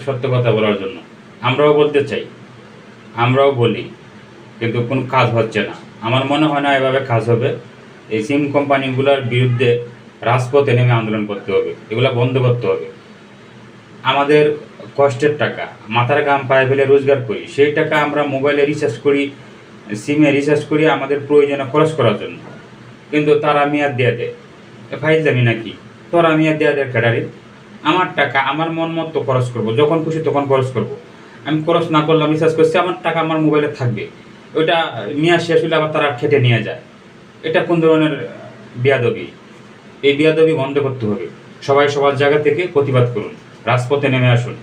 সত্য কথা বলার জন্য আমরাও বলতে চাই, আমরাও বলি, কিন্তু কোনো কাজ হচ্ছে না। আমার মনে হয় না এভাবে কাজ হবে। এই সিম কোম্পানিগুলোর বিরুদ্ধে রাজপথে নেমে আন্দোলন করতে হবে, এগুলো বন্ধ করতে হবে। আমাদের কষ্টের টাকা, মাথার ঘাম পায়ে ফেলে রোজগার করি, সেই টাকা আমরা মোবাইলে রিচার্জ করি, সিমে রিচার্জ করি আমাদের প্রয়োজনে খরচ করার জন্য, কিন্তু তারা মেয়াদ দিয়ে দেয়। ফাইজলামি নাকি? তোরা মেয়াদ দেওয়া দেয় ক্যাডারি? আমার টাকা আমার মন মতো খরচ করবো, যখন খুশি তখন খরচ করবো। আমি খরচ না করলাম, রিচার্জ করছি, আমার টাকা আমার মোবাইলে থাকবে। ওইটা মেয়াদ শেষ হলে আবার তারা খেটে নিয়ে যায়। এটা কোন ধরনের বেয়াদবি? এই বেয়াদবি বন্ধ করতে হবে। সবাই সবার জায়গা থেকে প্রতিবাদ করুন, রাজপথে নেমে আসুন।